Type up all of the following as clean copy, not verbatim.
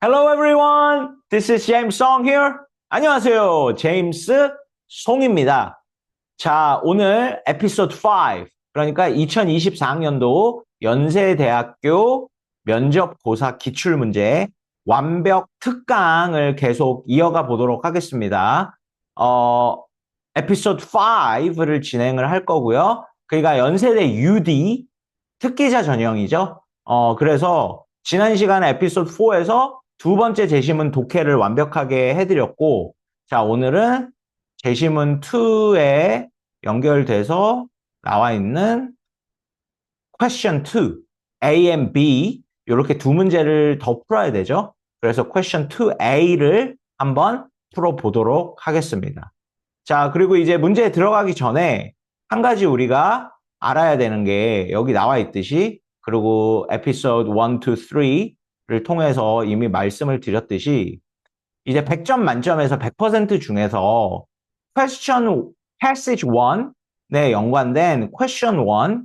Hello everyone. This is James Song here. 안녕하세요. 제임스 송입니다. 자, 오늘 에피소드 5. 그러니까 2024학년도 연세대학교 면접고사 기출문제 완벽 특강을 계속 이어가 보도록 하겠습니다. 에피소드 5를 진행을 할 거고요. 그러니까 연세대 UD 특기자 전형이죠. 그래서 지난 시간에 에피소드 4에서 두 번째 제시문 독해를 완벽하게 해드렸고, 자, 오늘은 제시문 2에 연결돼서 나와 있는 question 2, A and B, 이렇게 두 문제를 더 풀어야 되죠. 그래서 question 2A를 한번 풀어보도록 하겠습니다. 자, 그리고 이제 문제에 들어가기 전에 한 가지 우리가 알아야 되는 게 여기 나와 있듯이, 그리고 에피소드 1, 2, 3를 통해서 이미 말씀을 드렸듯이 이제 100점 만점에서 100% 중에서 question passage 1에 연관된 question 1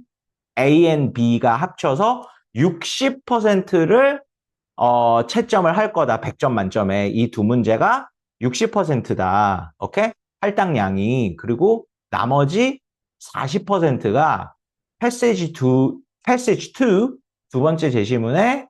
A and B가 합쳐서 60%를 채점을 할 거다. 100점 만점에 이 두 문제가 60%다. 오케이? 할당량이. 그리고 나머지 40%가 passage 2 두 번째 제시문에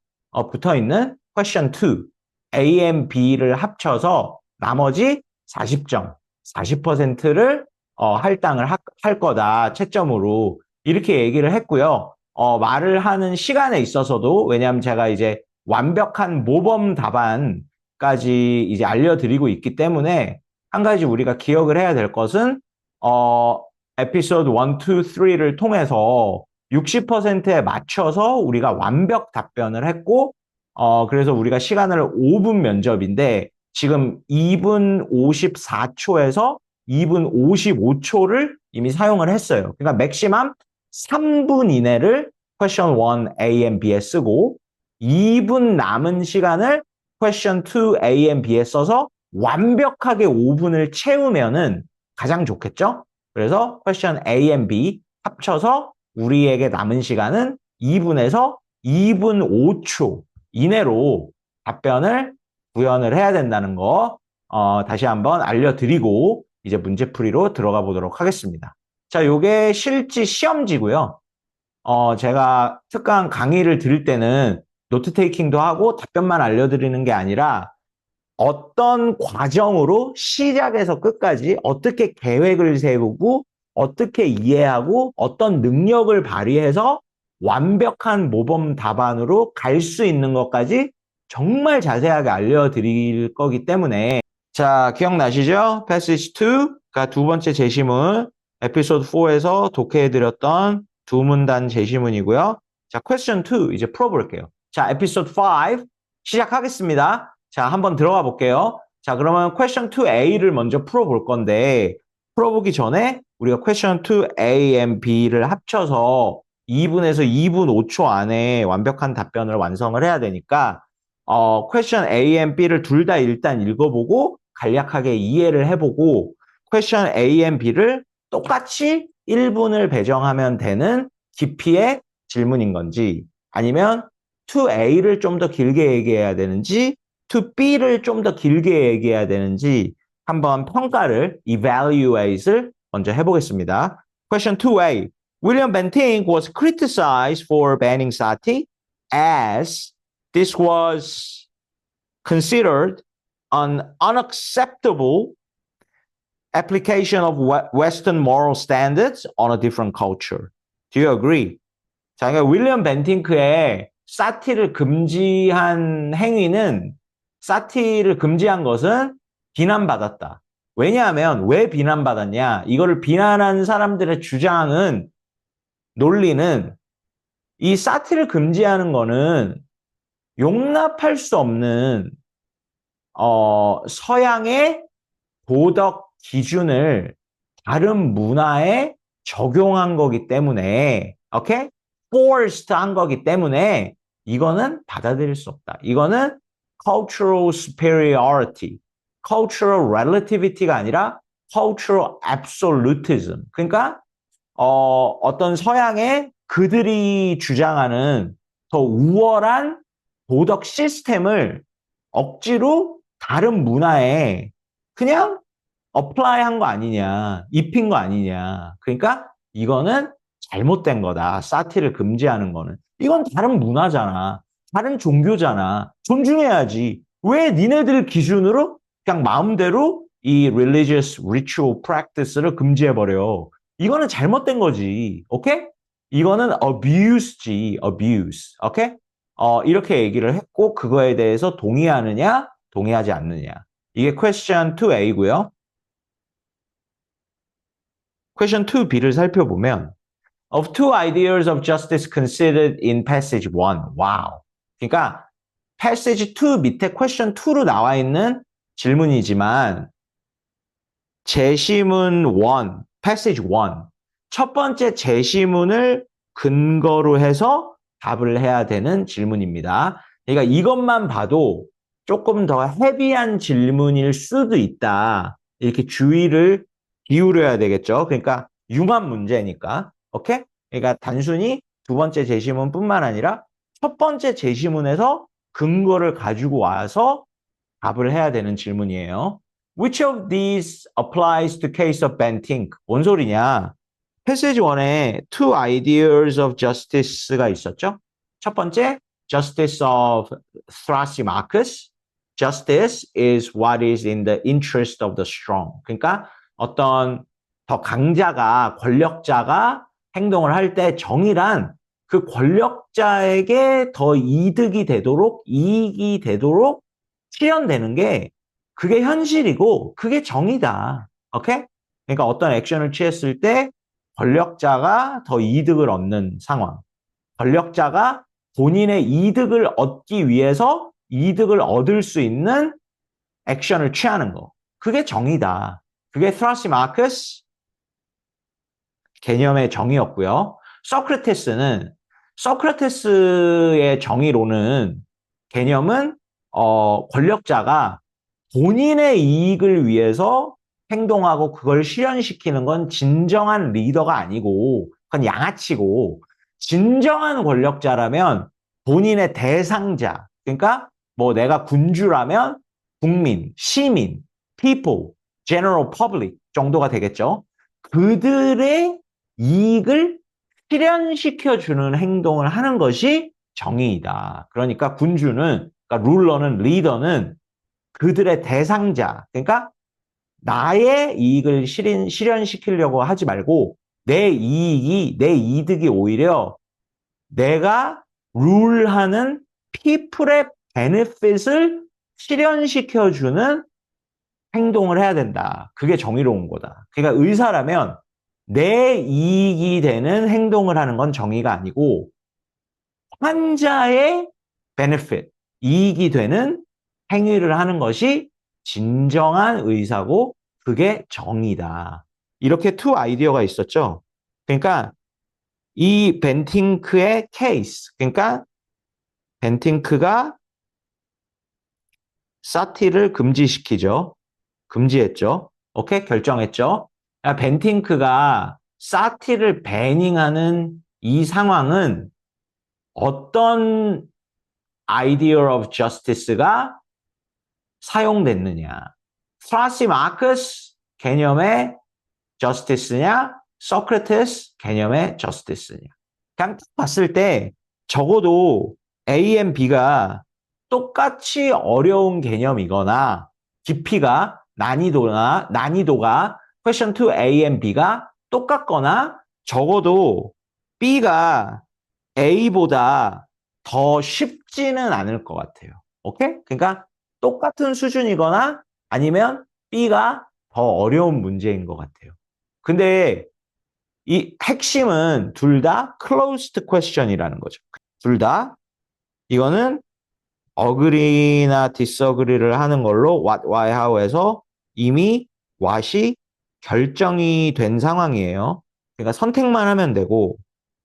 붙어 있는 question 2 A and B를 합쳐서 나머지 40점, 40%를 할당을 할 거다. 채점으로. 이렇게 얘기를 했고요. 말을 하는 시간에 있어서도, 왜냐하면 제가 이제 완벽한 모범 답안까지 이제 알려드리고 있기 때문에 한 가지 우리가 기억을 해야 될 것은 에피소드 1, 2, 3를 통해서 60%에 맞춰서 우리가 완벽 답변을 했고, 그래서 우리가 시간을 5분 면접인데 지금 2분 54초에서 2분 55초를 이미 사용을 했어요. 그러니까 맥시멈 3분 이내를 question 1 A and B에 쓰고 2분 남은 시간을 question 2 A and B에 써서 완벽하게 5분을 채우면은 가장 좋겠죠? 그래서 question A and B 합쳐서 우리에게 남은 시간은 2분에서 2분 5초 이내로 답변을 구현을 해야 된다는 거 다시 한번 알려드리고 이제 문제풀이로 들어가 보도록 하겠습니다. 자, 요게 실지 시험지고요. 제가 특강 강의를 들을 때는 노트 테이킹도 하고 답변만 알려드리는 게 아니라 어떤 과정으로 시작에서 끝까지 어떻게 계획을 세우고 어떻게 이해하고 어떤 능력을 발휘해서 완벽한 모범 답안으로 갈 수 있는 것까지 정말 자세하게 알려드릴 거기 때문에, 자, 기억나시죠? Passage 2가 두 번째 제시문, 에피소드 4에서 독해해드렸던 두 문단 제시문이고요. 자, question 2 이제 풀어볼게요. 자, 에피소드 5 시작하겠습니다. 자, 한번 들어가 볼게요. 자, 그러면 question 2A를 먼저 풀어볼 건데, 풀어보기 전에 우리가 question 2A and B를 합쳐서 2분에서 2분 5초 안에 완벽한 답변을 완성을 해야 되니까 question A and B를 둘 다 일단 읽어보고 간략하게 이해를 해보고 question A and B를 똑같이 1분을 배정하면 되는 깊이의 질문인 건지, 아니면 2A를 좀 더 길게 얘기해야 되는지 2B를 좀 더 길게 얘기해야 되는지 한번 평가를, evaluate을 먼저 해보겠습니다. Question 2A. William Bentinck was criticized for banning sati as this was considered an unacceptable application of Western moral standards on a different culture. Do you agree? 자, 그러니까 윌리엄 벤팅크의 사티를 금지한 행위는, 사티를 금지한 것은 비난받았다. 왜냐하면 왜 비난받았냐? 이거를 비난한 사람들의 주장은, 논리는 이 사티를 금지하는 거는 용납할 수 없는 서양의 도덕 기준을 다른 문화에 적용한 거기 때문에, 오케이? forced 한 거기 때문에 이거는 받아들일 수 없다. 이거는 cultural superiority, cultural relativity가 아니라 cultural absolutism. 그러니까 어떤 서양의 그들이 주장하는 더 우월한 도덕 시스템을 억지로 다른 문화에 그냥 apply 한 거 아니냐, 입힌 거 아니냐. 그러니까 이거는 잘못된 거다. 사티를 금지하는 거는. 이건 다른 문화잖아. 다른 종교잖아. 존중해야지. 왜 니네들 기준으로 그냥 마음대로 이 religious ritual practice를 금지해버려. 이거는 잘못된 거지. 오케이? 이거는 abuse지. abuse. 오케이? 이렇게 얘기를 했고 그거에 대해서 동의하느냐, 동의하지 않느냐. 이게 question 2A고요. question 2B를 살펴보면 of two ideas of justice considered in passage 1. 와우. 그러니까 passage 2 밑에 question 2로 나와 있는 질문이지만 제시문 1, passage 1. 첫 번째 제시문을 근거로 해서 답을 해야 되는 질문입니다. 그러니까 이것만 봐도 조금 더 헤비한 질문일 수도 있다. 이렇게 주의를 기울여야 되겠죠. 그러니까 융합 문제니까. 오케이? 그러니까 단순히 두 번째 제시문뿐만 아니라 첫 번째 제시문에서 근거를 가지고 와서 답을 해야 되는 질문이에요. Which of these applies to case of Bentinck? 뭔 소리냐? 패시지 1에 two ideas of justice가 있었죠. 첫 번째, justice of Thrasymachus. Justice is what is in the interest of the strong. 그러니까 어떤 더 강자가, 권력자가 행동을 할 때 정의란 그 권력자에게 더 이득이 되도록, 이익이 되도록 실현되는 게 그게 현실이고 그게 정의다. 오케이? 그러니까 어떤 액션을 취했을 때 권력자가 더 이득을 얻는 상황. 권력자가 본인의 이득을 얻기 위해서 이득을 얻을 수 있는 액션을 취하는 거. 그게 정의다. 그게 트라시마크스 개념의 정의였고요. 소크라테스의 정의로는 개념은 권력자가 본인의 이익을 위해서 행동하고 그걸 실현시키는 건 진정한 리더가 아니고 그건 양아치고 진정한 권력자라면 본인의 대상자 그러니까 뭐 내가 군주라면 국민, 시민, people, general public 정도가 되겠죠. 그들의 이익을 실현시켜주는 행동을 하는 것이 정의이다. 그러니까 군주는, 그러니까 룰러는, 리더는 그들의 대상자, 그러니까 나의 이익을 실현시키려고 하지 말고 내 이득이 오히려 내가 룰하는 people의 benefit을 실현시켜주는 행동을 해야 된다. 그게 정의로운 거다. 그러니까 의사라면 내 이익이 되는 행동을 하는 건 정의가 아니고 환자의 benefit, 이익이 되는 행위를 하는 것이 진정한 의사고 그게 정의다. 이렇게 투 아이디어가 있었죠. 그러니까 이 벤팅크의 케이스, 그러니까 벤팅크가 사티를 금지시키죠. 금지했죠. 오케이? 결정했죠. 벤팅크가 사티를 배닝하는 이 상황은 어떤 idea of justice가 사용됐느냐. 트라시마크스 개념의 justice냐, 소크라테스 개념의 justice냐. 그냥 딱 봤을 때 적어도 A and B가 똑같이 어려운 개념이거나 깊이가 난이도가 question 2 A and B가 똑같거나 적어도 B가 A보다 더 쉽지는 않을 것 같아요. 오케이? 그러니까 똑같은 수준이거나 아니면 B가 더 어려운 문제인 것 같아요. 근데 이 핵심은 둘 다 closed question이라는 거죠. 둘 다 이거는 agree나 disagree를 하는 걸로 what, why, how에서 이미 what이 결정이 된 상황이에요. 그러니까 선택만 하면 되고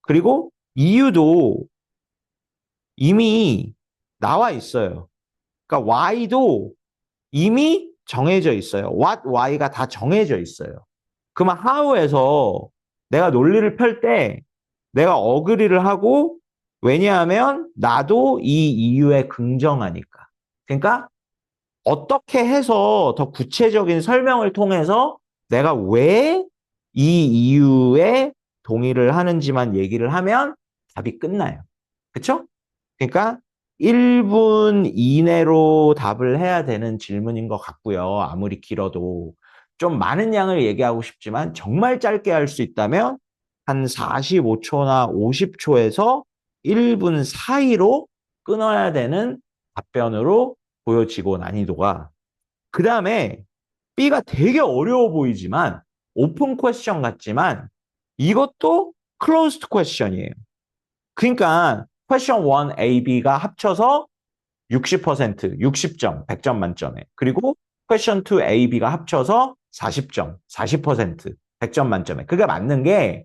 그리고 이유도 이미 나와 있어요. 그러니까 why도 이미 정해져 있어요. what, why가 다 정해져 있어요. 그러면 how에서 내가 논리를 펼 때 내가 agree를 하고 왜냐하면 나도 이 이유에 긍정하니까. 그러니까 어떻게 해서 더 구체적인 설명을 통해서 내가 왜 이 이유에 동의를 하는지만 얘기를 하면 답이 끝나요. 그쵸? 그러니까 1분 이내로 답을 해야 되는 질문인 것 같고요. 아무리 길어도. 좀 많은 양을 얘기하고 싶지만 정말 짧게 할 수 있다면 한 45초나 50초에서 1분 사이로 끊어야 되는 답변으로 보여지고 난이도가. 그 다음에 B가 되게 어려워 보이지만 오픈 퀘스천 같지만 이것도 클로즈드 퀘스천이에요. 그러니까 퀘스천 1 A, B가 합쳐서 60%, 60점, 100점 만점에. 그리고 퀘스천 2 A, B가 합쳐서 40점, 40%, 100점 만점에. 그게 맞는 게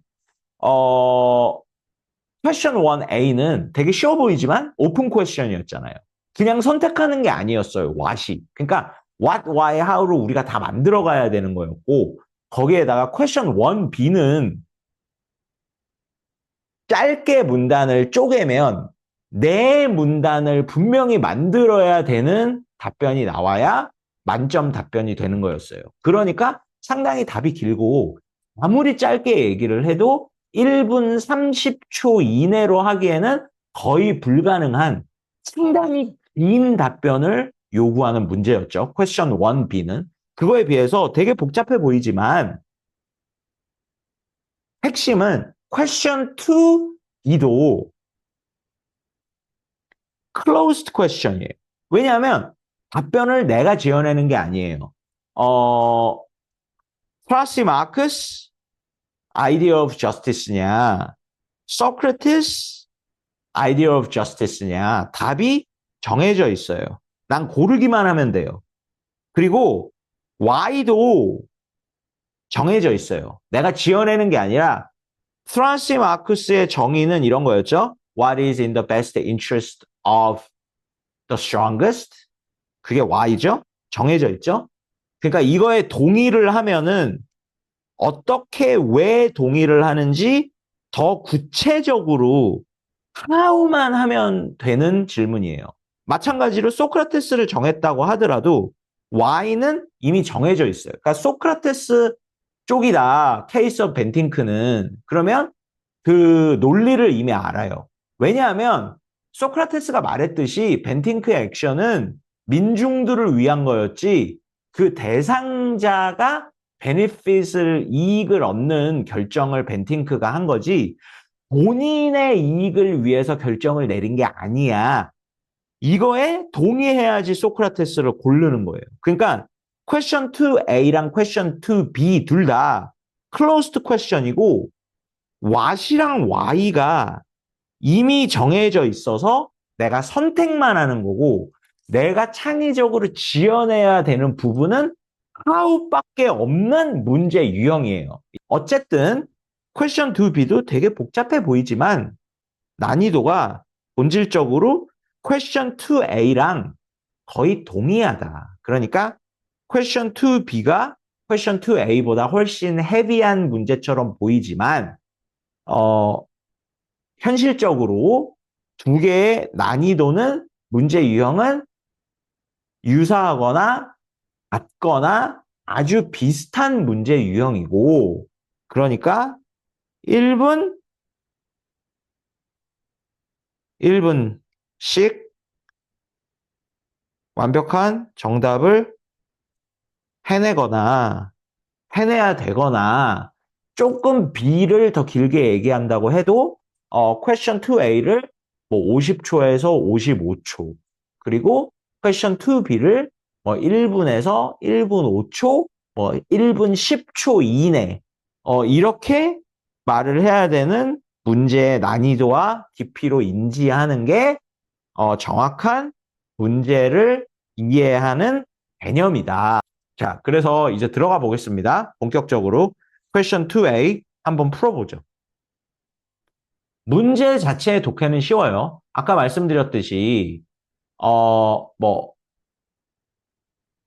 퀘스천 1 A는 되게 쉬워 보이지만 오픈 퀘스천이었잖아요. 그냥 선택하는 게 아니었어요. what이. 그러니까 what, why, how로 우리가 다 만들어 가야 되는 거였고 거기에다가 퀘스천 1 B는 짧게 문단을 쪼개면 네 문단을 분명히 만들어야 되는 답변이 나와야 만점 답변이 되는 거였어요. 그러니까 상당히 답이 길고 아무리 짧게 얘기를 해도 1분 30초 이내로 하기에는 거의 불가능한 상당히 긴 답변을 요구하는 문제였죠. 퀘스천 1B는. 그거에 비해서 되게 복잡해 보이지만 핵심은 퀘스천 2B도 closed question이에요. 왜냐하면 답변을 내가 지어내는 게 아니에요. 트라시마크스 idea of justice냐, Socrates idea of justice냐, 답이 정해져 있어요. 난 고르기만 하면 돼요. 그리고 why도 정해져 있어요. 내가 지어내는 게 아니라 트라시마크스의 정의는 이런 거였죠. What is in the best interest of the strongest? 그게 why죠? 정해져 있죠? 그러니까 이거에 동의를 하면은 어떻게 왜 동의를 하는지 더 구체적으로 how만 하면 되는 질문이에요. 마찬가지로 소크라테스를 정했다고 하더라도 why는 이미 정해져 있어요. 그러니까 소크라테스 쪽이다. 케이스 오브 벤팅크는 그러면 그 논리를 이미 알아요. 왜냐하면 소크라테스가 말했듯이 벤팅크의 액션은 민중들을 위한 거였지 그 대상자가 베네핏을 이익을 얻는 결정을 벤팅크가 한 거지 본인의 이익을 위해서 결정을 내린 게 아니야. 이거에 동의해야지 소크라테스를 고르는 거예요. 그러니까 question 2A랑 question 2B 둘 다 closed question이고 what이랑 why가 이미 정해져 있어서 내가 선택만 하는 거고 내가 창의적으로 지어내야 되는 부분은 how밖에 없는 문제 유형이에요. 어쨌든 question 2B도 되게 복잡해 보이지만 난이도가 본질적으로 question 2A랑 거의 동의하다. 그러니까 question 2B가 question 2A보다 훨씬 헤비한 문제처럼 보이지만 현실적으로 두 개의 난이도는 문제 유형은 유사하거나 같거나 아주 비슷한 문제 유형이고 그러니까 1분씩 완벽한 정답을 해내거나 해내야 되거나 조금 B를 더 길게 얘기한다고 해도 question 2A를 뭐 50초에서 55초 그리고 question 2B를 뭐 1분에서 1분 5초 뭐 1분 10초 이내 이렇게 말을 해야 되는 문제의 난이도와 깊이로 인지하는 게 정확한 문제를 이해하는 개념이다. 자, 그래서 이제 들어가 보겠습니다. 본격적으로 question 2A 한번 풀어보죠. 문제 자체의 독해는 쉬워요. 아까 말씀드렸듯이 뭐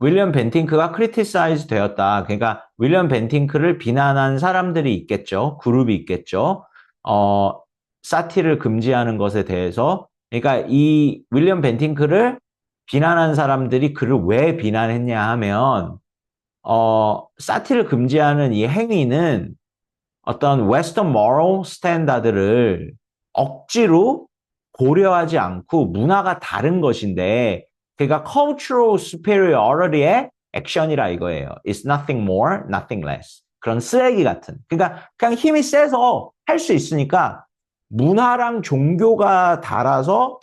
윌리엄 벤팅크가 크리티사이즈 되었다. 그러니까 윌리엄 벤팅크를 비난한 사람들이 있겠죠. 그룹이 있겠죠. 사티를 금지하는 것에 대해서 그러니까 이 윌리엄 벤팅크를 비난한 사람들이 그를 왜 비난했냐 하면 사티를 금지하는 이 행위는 어떤 웨스턴 moral 스탠다드를 억지로 고려하지 않고 문화가 다른 것인데 그가 cultural superiority의 액션이라 이거예요. It's nothing more, nothing less. 그런 쓰레기 같은. 그러니까 그냥 힘이 세서 할 수 있으니까 문화랑 종교가 달라서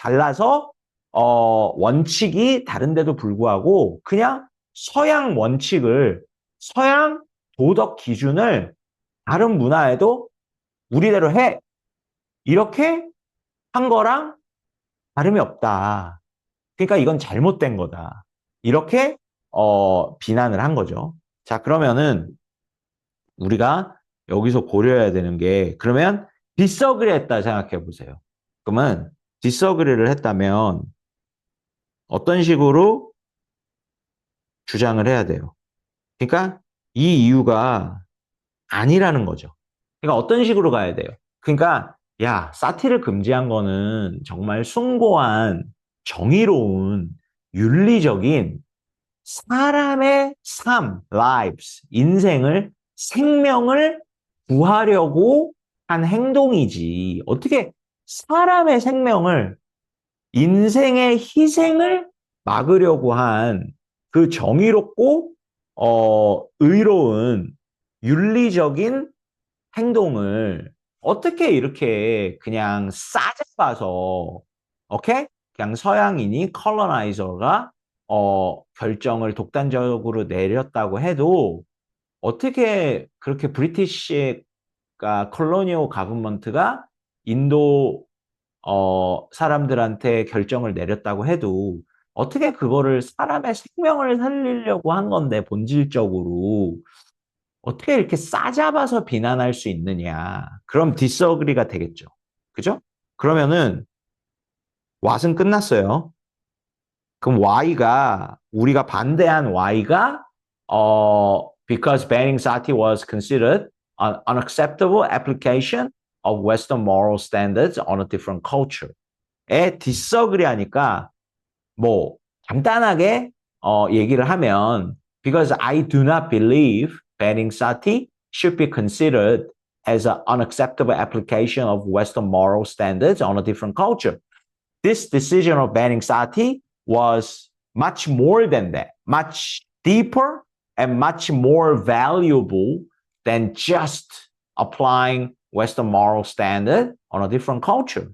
원칙이 다른데도 불구하고 그냥 서양 도덕 기준을 다른 문화에도 우리대로 해. 이렇게 한 거랑 다름이 없다. 그러니까 이건 잘못된 거다. 이렇게 비난을 한 거죠. 자, 그러면은 우리가 여기서 고려해야 되는 게 그러면 디서그리 했다 생각해 보세요. 그러면 디서그리를 했다면 어떤 식으로 주장을 해야 돼요. 그러니까 이 이유가 아니라는 거죠. 그러니까 어떤 식으로 가야 돼요. 그러니까 야, 사티를 금지한 거는 정말 숭고한 정의로운 윤리적인 사람의 삶, lives, 인생을 생명을 구하려고 한 행동이지. 어떻게 사람의 생명을 인생의 희생을 막으려고 한 그 정의롭고 의로운 윤리적인 행동을 어떻게 이렇게 그냥 싸잡아서 오케이? 그냥 서양인이 컬러나이저가 결정을 독단적으로 내렸다고 해도 어떻게 그렇게 브리티시가 컬로니얼 가버먼트가 인도 사람들한테 결정을 내렸다고 해도 어떻게 그거를 사람의 생명을 살리려고 한 건데 본질적으로 어떻게 이렇게 싸잡아서 비난할 수 있느냐. 그럼 디스어그리가 되겠죠. 그죠? 그러면은 왓은 끝났어요. 그럼 Y가 우리가 반대한 Y가 because banning sati was considered an unacceptable application of Western moral standards on a different culture. 에 디스어그리 하니까 뭐 간단하게 얘기를 하면 because I do not believe banning sati should be considered as an unacceptable application of Western moral standards on a different culture. This decision of banning sati was much more than that, much deeper and much more valuable than just applying Western moral standard on a different culture.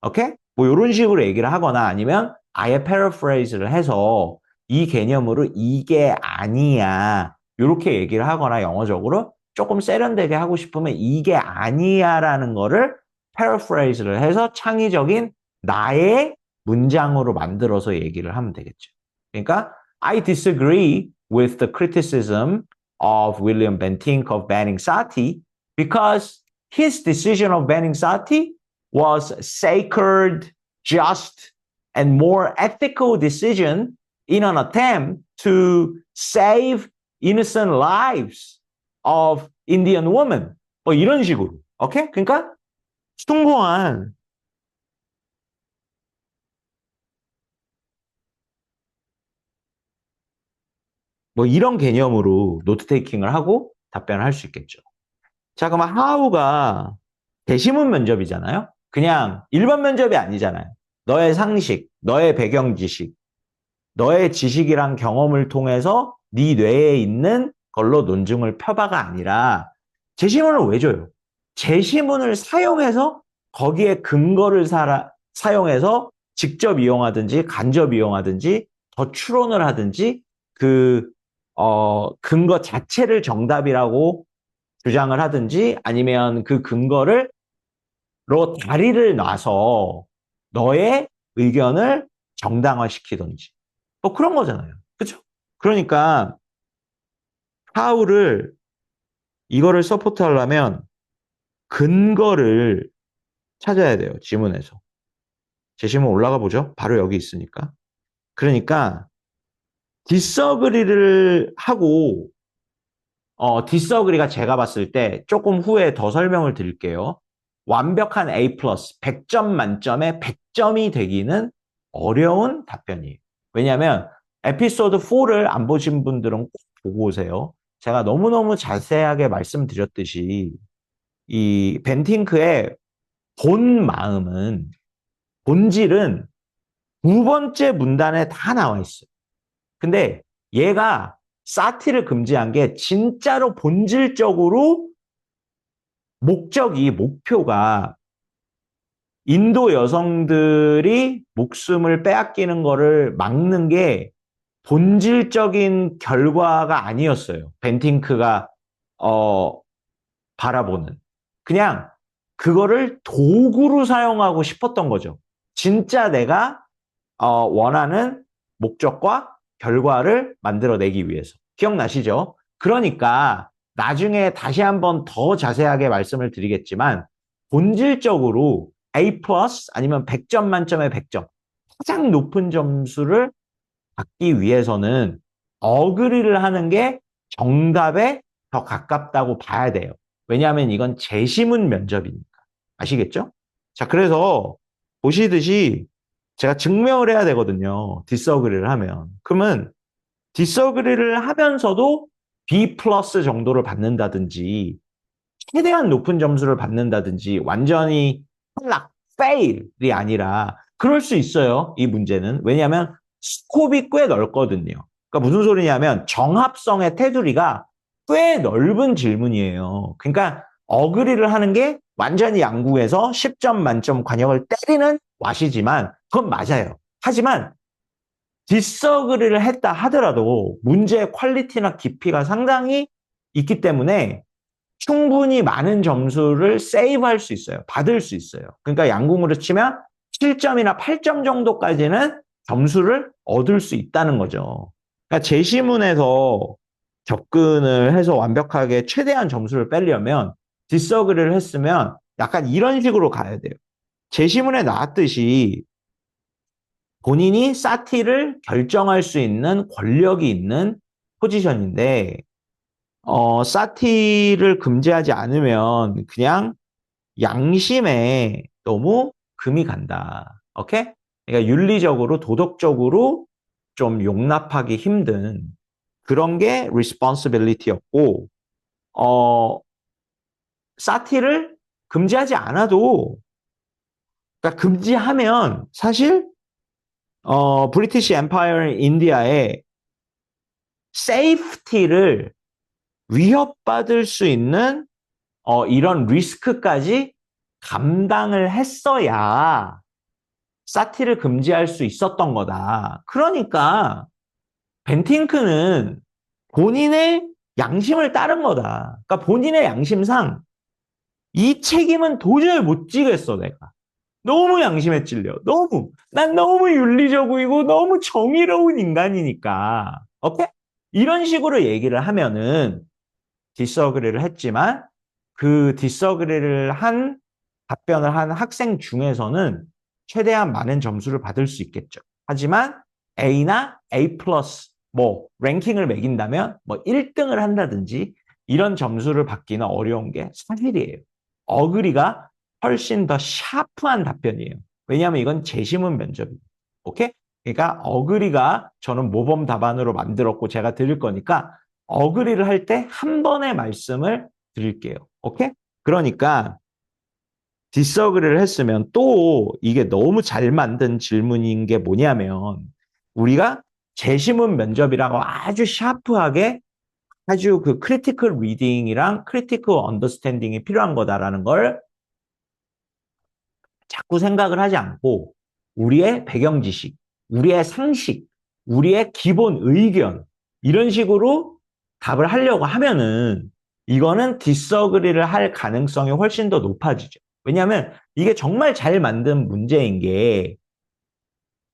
오케이? 뭐 이런 식으로 얘기를 하거나 아니면 아예 패러프레이즈를 해서 이 개념으로 이게 아니야. 이렇게 얘기를 하거나 영어적으로 조금 세련되게 하고 싶으면 이게 아니야라는 거를 패러프레이즈를 해서 창의적인 나의 문장으로 만들어서 얘기를 하면 되겠죠. 그러니까 I disagree with the criticism of William Bentinck of banning sati because his decision of banning sati was sacred, just, and more ethical decision in an attempt to save innocent lives of Indian women. 뭐 이런 식으로. 오케이? 그러니까 숭고한 뭐 이런 개념으로 노트 테이킹을 하고 답변을 할 수 있겠죠. 자, 그러면 how가 대시문 면접이잖아요. 그냥 일반 면접이 아니잖아요. 너의 상식, 너의 배경 지식, 너의 지식이랑 경험을 통해서 네 뇌에 있는 걸로 논증을 펴봐가 아니라 제시문을 왜 줘요? 제시문을 사용해서 거기에 근거를 사용해서 직접 이용하든지 간접 이용하든지 더 추론을 하든지 그 근거 자체를 정답이라고 주장을 하든지 아니면 그 근거를 다리를 놔서 너의 의견을 정당화시키든지 뭐 그런 거잖아요. 그렇죠? 그러니까 how를 이거를 서포트 하려면 근거를 찾아야 돼요. 지문에서. 제 지문 올라가 보죠. 바로 여기 있으니까. 그러니까 disagree를 하고 disagree가 제가 봤을 때 조금 후에 더 설명을 드릴게요. 완벽한 A 플러스 100점 만점에 100점이 되기는 어려운 답변이에요. 왜냐하면 에피소드 4를 안 보신 분들은 꼭 보고 오세요. 제가 너무너무 자세하게 말씀드렸듯이 이 벤팅크의 본질은 두 번째 문단에 다 나와 있어요. 근데 얘가 사티를 금지한 게 진짜로 본질적으로 목표가 인도 여성들이 목숨을 빼앗기는 거를 막는 게 본질적인 결과가 아니었어요. 벤팅크가 바라보는. 그냥 그거를 도구로 사용하고 싶었던 거죠. 진짜 내가 원하는 목적과 결과를 만들어내기 위해서. 기억나시죠? 그러니까 나중에 다시 한번 더 자세하게 말씀을 드리겠지만 본질적으로 A 플러스 아니면 100점 만점에 100점 가장 높은 점수를 받기 위해서는 어그리를 하는 게 정답에 더 가깝다고 봐야 돼요. 왜냐하면 이건 제시문 면접이니까. 아시겠죠? 자, 그래서 보시듯이 제가 증명을 해야 되거든요. 디스어그리를 하면. 그러면 디스어그리를 하면서도 B 플러스 정도를 받는다든지 최대한 높은 점수를 받는다든지 완전히 탈락, fail이 아니라 그럴 수 있어요. 이 문제는. 왜냐하면 스콥이 꽤 넓거든요. 그러니까 무슨 소리냐면 정합성의 테두리가 꽤 넓은 질문이에요. 그러니까 어그리를 하는 게 완전히 양궁에서 10점 만점 관역을 때리는 왓이지만 그건 맞아요. 하지만 디스어그리를 했다 하더라도 문제의 퀄리티나 깊이가 상당히 있기 때문에 충분히 많은 점수를 세이브할 수 있어요. 받을 수 있어요. 그러니까 양궁으로 치면 7점이나 8점 정도까지는 점수를 얻을 수 있다는 거죠. 그러니까 제시문에서 접근을 해서 완벽하게 최대한 점수를 빼려면 디스어그리를 했으면 약간 이런 식으로 가야 돼요. 제시문에 나왔듯이 본인이 사티를 결정할 수 있는 권력이 있는 포지션인데 사티를 금지하지 않으면 그냥 양심에 너무 금이 간다. 오케이? 그러니까 윤리적으로 도덕적으로 좀 용납하기 힘든 그런 게 responsibility였고 사티를 금지하지 않아도 그러니까 금지하면 사실 브리티시 엠파이어 인디아의 세이프티를 위협받을 수 있는 이런 리스크까지 감당을 했어야 사티를 금지할 수 있었던 거다. 그러니까 벤팅크는 본인의 양심을 따른 거다. 그러니까 본인의 양심상 이 책임은 도저히 못 지겠어, 내가. 너무 양심에 찔려. 난 너무 윤리적이고 너무 정의로운 인간이니까. 오케이? 이런 식으로 얘기를 하면은 디스어그리를 했지만 그 디스어그리를 한 답변을 한 학생 중에서는 최대한 많은 점수를 받을 수 있겠죠. 하지만 A나 A 플러스 뭐 랭킹을 매긴다면 뭐 1등을 한다든지 이런 점수를 받기는 어려운 게 사실이에요. 어그리가 훨씬 더 샤프한 답변이에요. 왜냐하면 이건 제시문 면접이에요. 오케이? 그러니까 어그리가 저는 모범 답안으로 만들었고 제가 드릴 거니까 어그리를 할 때 한 번의 말씀을 드릴게요. 오케이? 그러니까 디스어그리를 했으면 또 이게 너무 잘 만든 질문인 게 뭐냐면 우리가 제시문 면접이라고 아주 샤프하게 아주 그 크리티컬 리딩이랑 크리티컬 언더스탠딩이 필요한 거다라는 걸 자꾸 생각을 하지 않고 우리의 배경 지식, 우리의 상식, 우리의 기본 의견 이런 식으로 답을 하려고 하면은 이거는 디스어그리를 할 가능성이 훨씬 더 높아지죠. 왜냐하면 이게 정말 잘 만든 문제인 게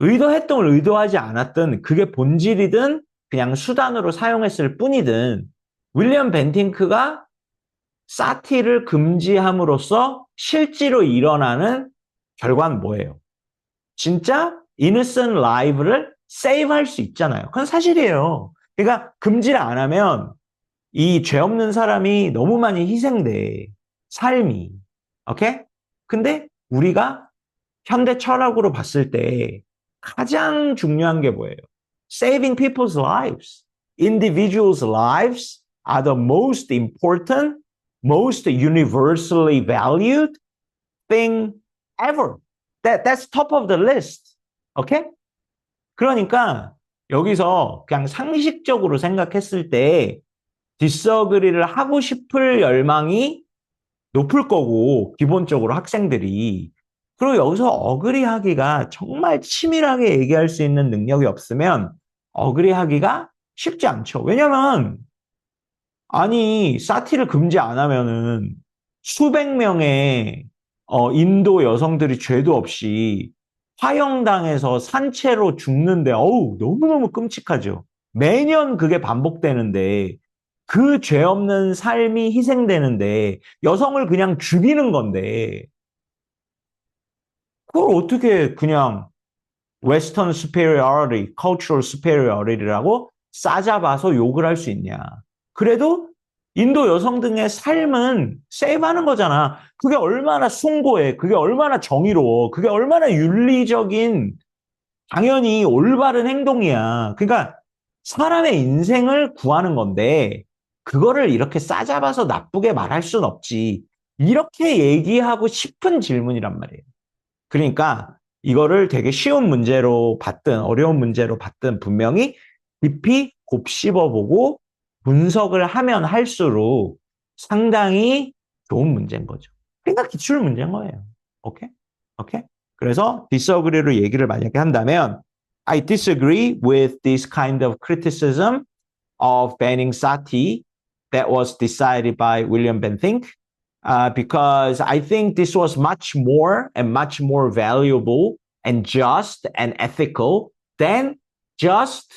의도했던 의도하지 않았든 그게 본질이든 그냥 수단으로 사용했을 뿐이든 윌리엄 벤팅크가 사티를 금지함으로써 실제로 일어나는 결과는 뭐예요? 진짜 innocent life를 세이브할 수 있잖아요. 그건 사실이에요. 그러니까 금지를 안 하면 이 죄 없는 사람이 너무 많이 희생돼. 삶이. 오케이? 근데 우리가 현대 철학으로 봤을 때 가장 중요한 게 뭐예요? Saving people's lives. Individuals' lives are the most important, most universally valued thing ever. That's top of the list. Okay? 그러니까 여기서 그냥 상식적으로 생각했을 때 디스어그리를 하고 싶을 열망이 높을 거고 기본적으로 학생들이 그리고 여기서 어그리하기가 정말 치밀하게 얘기할 수 있는 능력이 없으면 어그리하기가 쉽지 않죠. 왜냐면 아니 사티를 금지 안 하면은 수백 명의 인도 여성들이 죄도 없이 화형당해서 산채로 죽는데 어우 너무너무 끔찍하죠. 매년 그게 반복되는데 그 죄 없는 삶이 희생되는데 여성을 그냥 죽이는 건데 그걸 어떻게 그냥 웨스턴 superiority, cultural superiority라고 싸잡아서 욕을 할 수 있냐. 그래도 인도 여성 등의 삶은 세이브하는 거잖아. 그게 얼마나 숭고해. 그게 얼마나 정의로워. 그게 얼마나 윤리적인 당연히 올바른 행동이야. 그러니까 사람의 인생을 구하는 건데 그거를 이렇게 싸잡아서 나쁘게 말할 순 없지. 이렇게 얘기하고 싶은 질문이란 말이에요. 그러니까 이거를 되게 쉬운 문제로 받든 어려운 문제로 받든 분명히 깊이 곱씹어보고 분석을 하면 할수록 상당히 좋은 문제인 거죠. 그러니까 기출 문제인 거예요. 오케이? 오케이? 그래서 disagree로 얘기를 만약에 한다면 I disagree with this kind of criticism of banning sati that was decided by William Benthink. Because I think this was much more and much more valuable and just and ethical than just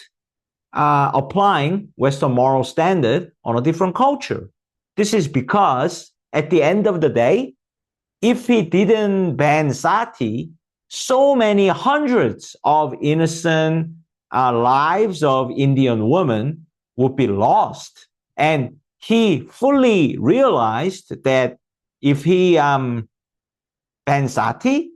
applying Western moral standard on a different culture. This is because at the end of the day, if he didn't ban sati, so many hundreds of innocent lives of Indian women would be lost. And he fully realized that if he banned sati,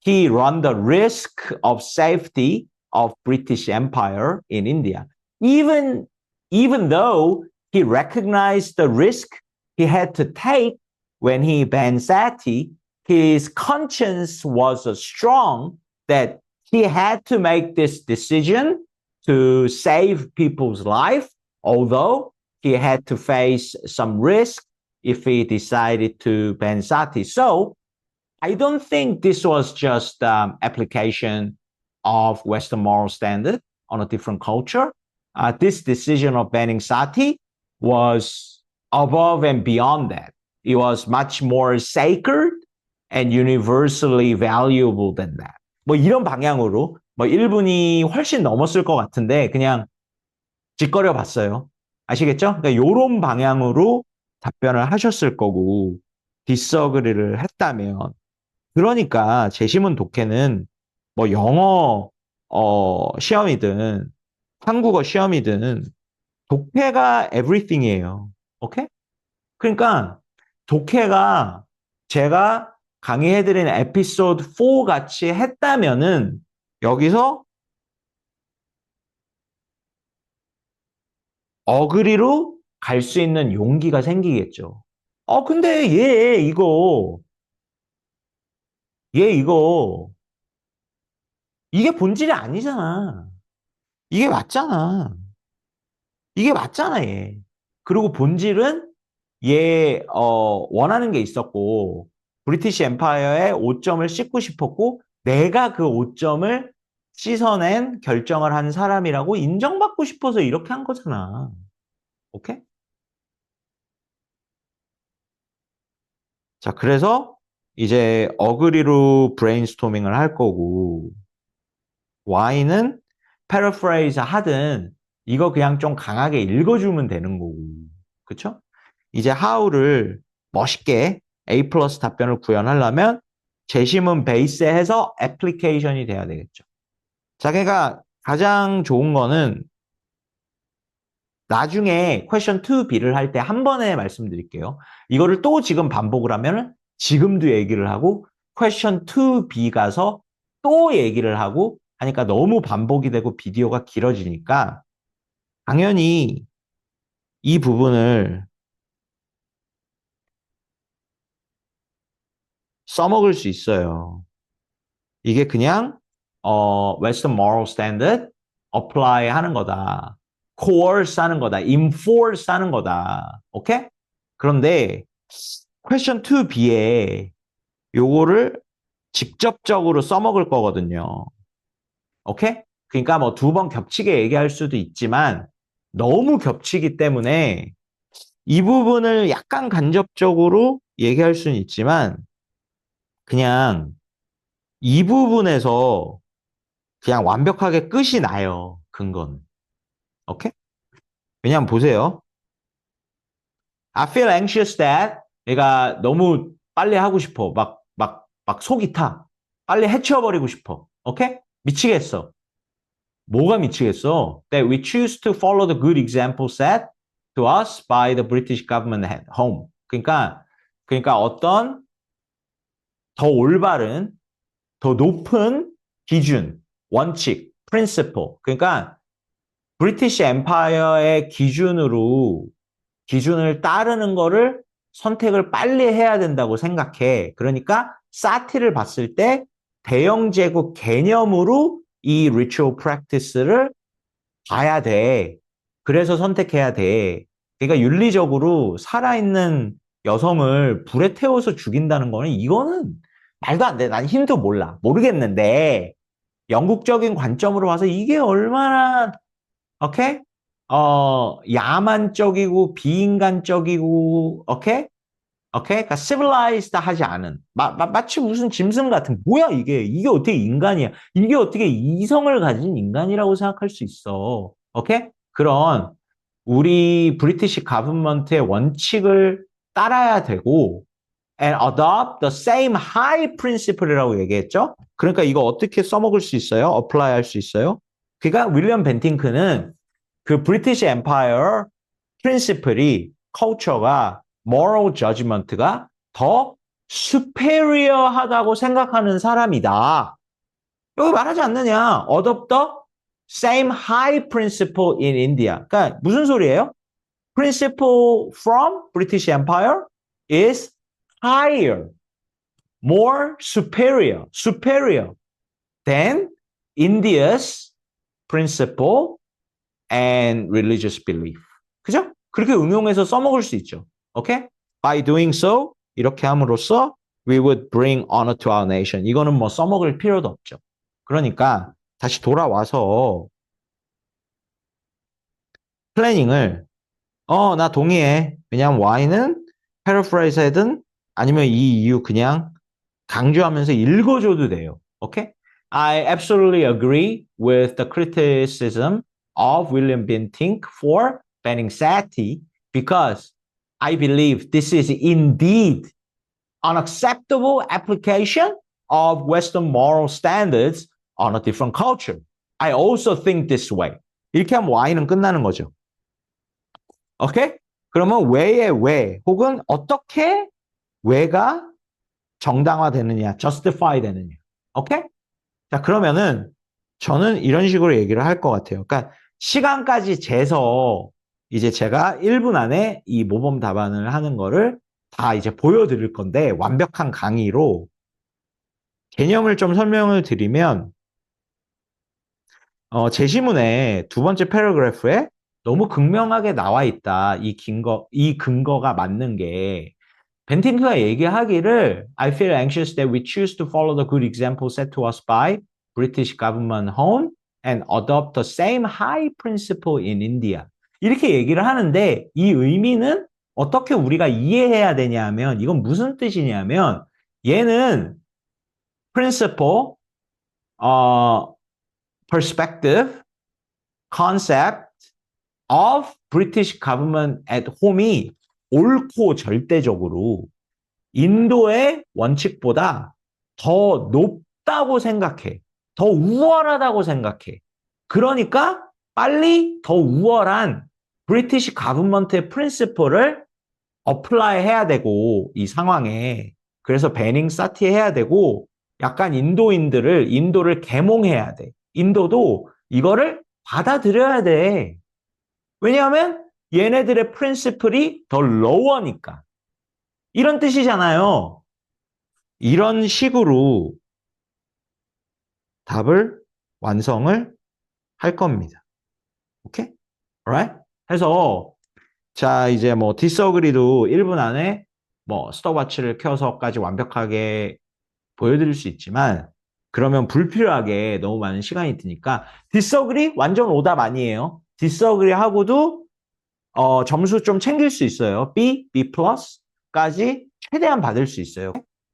he run the risk of safety of British Empire in India. Even though he recognized the risk he had to take when he banned sati, his conscience was strong that he had to make this decision to save people's life, although he had to face some risk if he decided to ban sati. So I don't think this was just application of Western moral standard on a different culture. This decision of banning sati was above and beyond that. It was much more sacred and universally valuable than that. 뭐 이런 방향으로 뭐 1분이 훨씬 넘었을 것 같은데 그냥 짓거려 봤어요. 아시겠죠? 그러니까 이런 방향으로 답변을 하셨을 거고 디스어그리를 했다면 그러니까 재심은 독해는 뭐 영어 시험이든 한국어 시험이든 독해가 everything이에요. 오케이? 그러니까 독해가 제가 강의해드린 에피소드 4 같이 했다면은 여기서 어그리로 갈 수 있는 용기가 생기겠죠. 근데 얘 이거 이게 본질이 아니잖아. 이게 맞잖아. 이게 맞잖아, 얘. 그리고 본질은 얘 원하는 게 있었고 브리티시 엠파이어의 오점을 씻고 싶었고 내가 그 오점을 씻어낸 결정을 한 사람이라고 인정받고 싶어서 이렇게 한 거잖아. 오케이? 자, 그래서 이제 어그리로 브레인스토밍을 할 거고 Y는 패러프레이즈 하든 이거 그냥 좀 강하게 읽어주면 되는 거고 그쵸? 이제 how를 멋있게 A 플러스 답변을 구현하려면 재심은 베이스에 해서 애플리케이션이 돼야 되겠죠. 자, 그러니까 가장 좋은 거는 나중에 퀘션 2B를 할 때 한 번에 말씀드릴게요. 이거를 또 지금 반복을 하면 지금도 얘기를 하고 퀘션 2B 가서 또 얘기를 하고 하니까 너무 반복이 되고 비디오가 길어지니까 당연히 이 부분을 써먹을 수 있어요. 이게 그냥 Western Moral Standard apply 하는 거다. coerce 하는 거다. enforce 하는 거다. 오케이? 그런데 question 2B에 요거를 직접적으로 써먹을 거거든요. 오케이? 그러니까 뭐 두 번 겹치게 얘기할 수도 있지만 너무 겹치기 때문에 이 부분을 약간 간접적으로 얘기할 수는 있지만 그냥 이 부분에서 그냥 완벽하게 끝이 나요. 근거는. 오케이? 왜냐면 보세요. I feel anxious that 내가 너무 빨리 하고 싶어. 막 속이 타. 빨리 해치워버리고 싶어. 오케이? 미치겠어. 뭐가 미치겠어? That we choose to follow the good example set to us by the British government at home. 그러니까 어떤 더 올바른, 더 높은 기준, 원칙, principle. 그러니까 브리티시 엠파이어의 기준을 따르는 거를 선택을 빨리 해야 된다고 생각해. 그러니까 사티를 봤을 때 대영 제국 개념으로 이 ritual practice를 봐야 돼. 그래서 선택해야 돼. 그러니까 윤리적으로 살아있는 여성을 불에 태워서 죽인다는 거는 이거는 말도 안 돼. 난 힘도 몰라. 모르겠는데 영국적인 관점으로 봐서 이게 얼마나 오케이? 야만적이고 비인간적이고 오케이? 오케이? 그러니까 civilized 하지 않은 마치 무슨 짐승 같은 뭐야 이게 어떻게 인간이야? 이게 어떻게 이성을 가진 인간이라고 생각할 수 있어? 오케이? 그런 우리 브리티시 가버먼트의 원칙을 따라야 되고 and adopt the same high principle이라고 얘기했죠? 그러니까 이거 어떻게 써먹을 수 있어요? apply 할 수 있어요? 그러니까 윌리엄 벤팅크는 그 브리티시 엠파이어 프린시플이 culture가 moral judgment가 더 superior하다고 생각하는 사람이다. 여기 말하지 않느냐? adopt the same high principle in India. 그러니까 무슨 소리예요? Principle from British Empire is higher, more superior than India's principle and religious belief. 그죠? 그렇게 응용해서 써먹을 수 있죠. 오케이? By doing so, 이렇게 함으로써 we would bring honor to our nation. 이거는 뭐 써먹을 필요도 없죠. 그러니까 다시 돌아와서 플래닝을 나 동의해. 왜냐면 Y는 paraphrase 하든 아니면 이 이유 그냥 강조하면서 읽어줘도 돼요. 오케이? I absolutely agree with the criticism of William Bentinck for banning sati because I believe this is indeed an acceptable application of Western moral standards on a different culture. I also think this way. 이렇게 하면 Y는 끝나는 거죠. 오케이? 그러면 왜의 왜 혹은 어떻게 왜가 정당화되느냐, justify 되느냐. 오케이? 자, 그러면은 저는 이런 식으로 얘기를 할 것 같아요. 그러니까 시간까지 재서 이제 제가 1분 안에 이 모범 답안을 하는 거를 다 이제 보여드릴 건데 완벽한 강의로 개념을 좀 설명을 드리면 제시문의 두 번째 패러그래프에 너무 극명하게 나와 있다. 이 근거가 맞는 게 벤팅크가 얘기하기를 I feel anxious that we choose to follow the good example set to us by British government home and adopt the same high principle in India. 이렇게 얘기를 하는데 이 의미는 어떻게 우리가 이해해야 되냐면 이건 무슨 뜻이냐면 얘는 principle, perspective, concept of British government at home이 옳고 절대적으로 인도의 원칙보다 더 높다고 생각해. 더 우월하다고 생각해. 그러니까 빨리 더 우월한 브리티시 가버먼트의 프린시플을 어플라이 해야 되고 이 상황에 그래서 배닝 사티 해야 되고 약간 인도를 계몽해야 돼. 인도도 이거를 받아들여야 돼. 왜냐하면 얘네들의 프린시플이 더 로어니까. 이런 뜻이잖아요. 이런 식으로 답을 완성을 할 겁니다. 오케이? alright? 해서 자, 이제 뭐 disagree도 1분 안에 뭐 스톱워치를 켜서까지 완벽하게 보여드릴 수 있지만 그러면 불필요하게 너무 많은 시간이 드니까 disagree 완전 오답 아니에요. disagree 하고도 점수 좀 챙길 수 있어요. B, B 플러스까지 최대한 받을 수 있어요.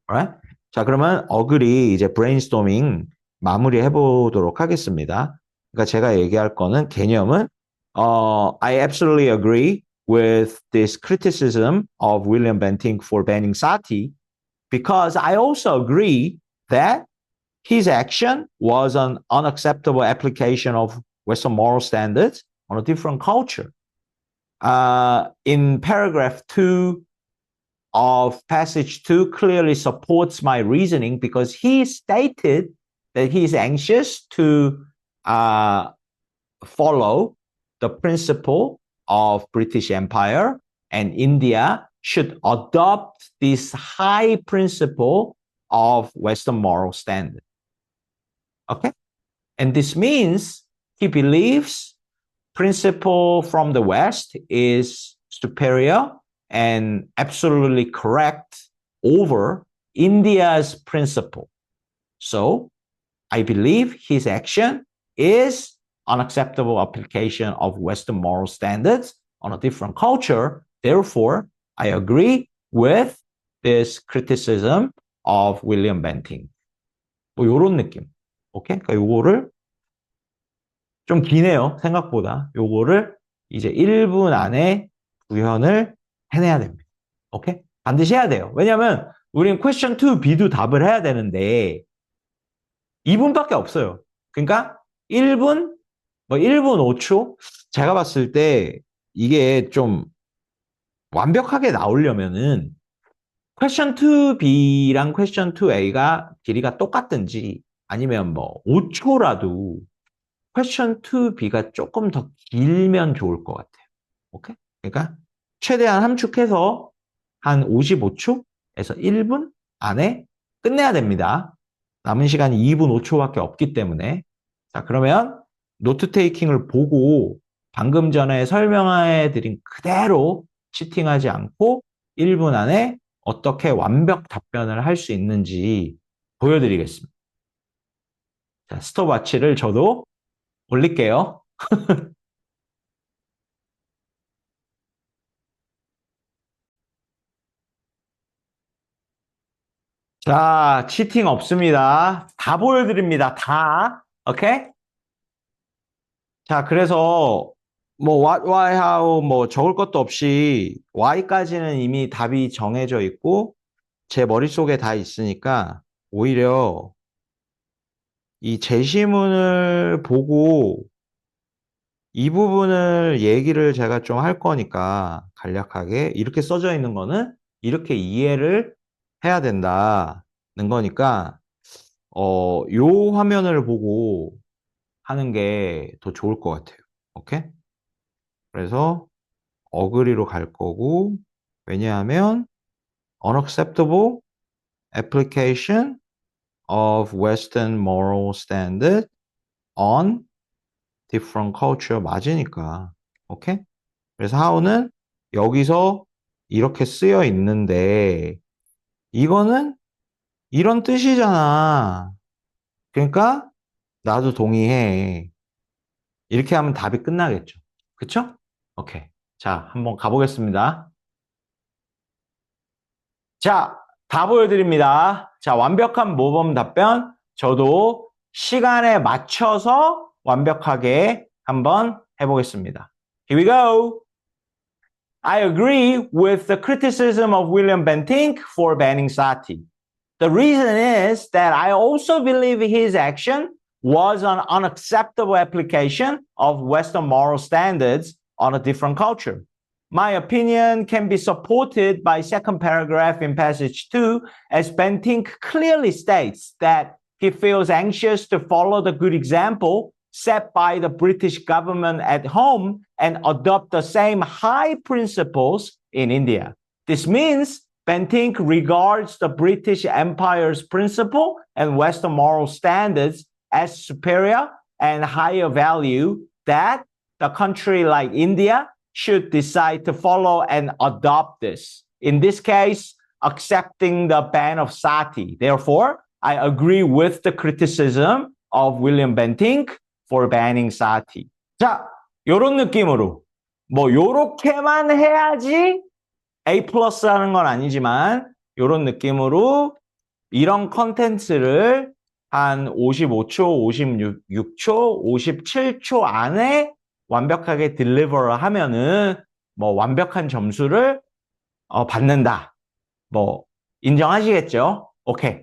alright? 자, 그러면 agree 이제 brainstorming 마무리해 보도록 하겠습니다. 그러니까 제가 얘기할 거는 개념은 I absolutely agree with this criticism of William Bentinck for banning sati because I also agree that his action was an unacceptable application of Western moral standards on a different culture. In paragraph 2 of passage 2 clearly supports my reasoning because he stated that he is anxious to follow the principle of British Empire and India should adopt this high principle of Western moral standard. Okay? And this means he believes principle from the West is superior and absolutely correct over India's principle. So I believe his action is unacceptable application of Western moral standards on a different culture. Therefore, I agree with this criticism of William Bentinck. 뭐 요런 느낌. 오케이? 그러니까 요거를 좀 기네요. 생각보다. 요거를 이제 1분 안에 구현을 해내야 됩니다. 오케이? 반드시 해야 돼요. 왜냐면 우린 question 2B도 답을 해야 되는데 2분밖에 없어요. 그러니까 1분, 뭐 1분 5초? 제가 봤을 때 이게 좀 완벽하게 나오려면은 question 2B랑 question 2A가 길이가 똑같든지 아니면 뭐 5초라도 question 2B가 조금 더 길면 좋을 것 같아요. 오케이? 그러니까 최대한 함축해서 한 55초에서 1분 안에 끝내야 됩니다. 남은 시간이 2분 5초밖에 없기 때문에. 자, 그러면 노트 테이킹을 보고 방금 전에 설명해 드린 그대로 치팅하지 않고 1분 안에 어떻게 완벽 답변을 할 수 있는지 보여드리겠습니다. 자, 스톱워치를 저도 올릴게요. 자, 치팅 없습니다. 다 보여드립니다. 다. 오케이? 자, 그래서 뭐 what, why, how 뭐 적을 것도 없이 y까지는 이미 답이 정해져 있고 제 머릿속에 다 있으니까 오히려 이 제시문을 보고 이 부분을 얘기를 제가 좀 할 거니까 간략하게 이렇게 써져 있는 거는 이렇게 이해를 해야 된다는 거니까 요 화면을 보고 하는 게 더 좋을 것 같아요. 오케이? 그래서 어그리로 갈 거고 왜냐하면 unacceptable application of Western moral standard on different culture 맞으니까. 오케이? 그래서 how는 여기서 이렇게 쓰여 있는데 이거는 이런 뜻이잖아. 그러니까 나도 동의해. 이렇게 하면 답이 끝나겠죠. 그쵸? 오케이. 자, 한번 가보겠습니다. 자, 다 보여드립니다. 자, 완벽한 모범 답변. 저도 시간에 맞춰서 완벽하게 한번 해보겠습니다. Here we go. I agree with the criticism of William Bentinck for banning sati. The reason is that I also believe his action was an unacceptable application of Western moral standards on a different culture. My opinion can be supported by second paragraph in passage 2, as Bentinck clearly states that he feels anxious to follow the good example set by the British government at home and adopt the same high principles in India. This means Bentinck regards the British Empire's principle and Western moral standards as superior and higher value that the country like India should decide to follow and adopt this. In this case, accepting the ban of sati. Therefore, I agree with the criticism of William Bentinck for banning sati. 자, 요런 느낌으로 뭐 요렇게만 해야지 A 플러스라는 건 아니지만 요런 느낌으로 이런 컨텐츠를 한 55초, 56초, 57초 안에 완벽하게 딜리버를 하면은 뭐 완벽한 점수를 받는다. 뭐 인정하시겠죠? 오케이.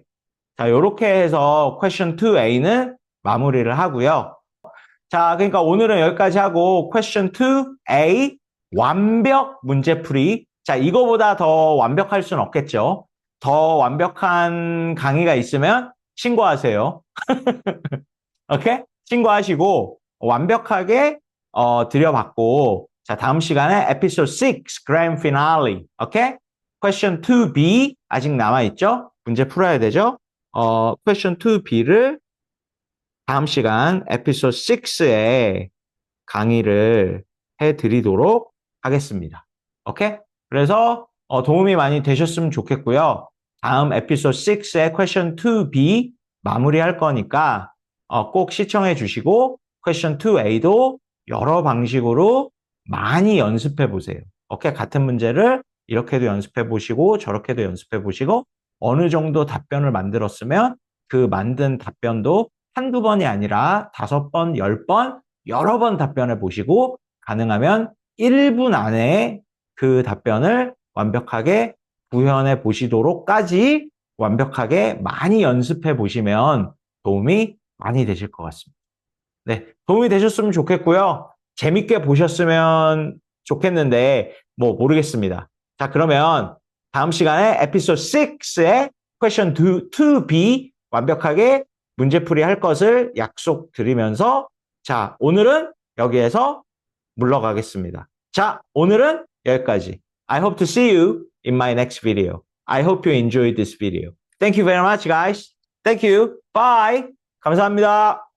자, 요렇게 해서 question 2A는 마무리를 하고요. 자, 그러니까 오늘은 여기까지 하고 question 2A 완벽 문제풀이. 자, 이거보다 더 완벽할 수는 없겠죠. 더 완벽한 강의가 있으면 신고하세요. 오케이? 신고하시고 완벽하게 들여받고 자, 다음 시간에 episode 6 grand finale. 오케이? question 2B 아직 남아있죠? 문제 풀어야 되죠? question 2B를 다음 시간 에피소드 6에 강의를 해드리도록 하겠습니다. 오케이? 그래서 도움이 많이 되셨으면 좋겠고요. 다음 에피소드 6의 question 2B 마무리할 거니까 꼭 시청해 주시고 question 2A도 여러 방식으로 많이 연습해 보세요. 오케이? 같은 문제를 이렇게도 연습해 보시고 저렇게도 연습해 보시고 어느 정도 답변을 만들었으면 그 만든 답변도 한두 번이 아니라 5번, 10번, 여러 번 답변해 보시고 가능하면 1분 안에 그 답변을 완벽하게 구현해 보시도록까지 완벽하게 많이 연습해 보시면 도움이 많이 되실 것 같습니다. 네, 도움이 되셨으면 좋겠고요. 재밌게 보셨으면 좋겠는데 뭐 모르겠습니다. 자, 그러면 다음 시간에 에피소드 6의 question 2B 완벽하게 문제풀이 할 것을 약속드리면서 자, 오늘은 여기에서 물러가겠습니다. 자, 오늘은 여기까지. I hope to see you in my next video. I hope you enjoyed this video. Thank you very much, guys. Thank you. Bye. 감사합니다.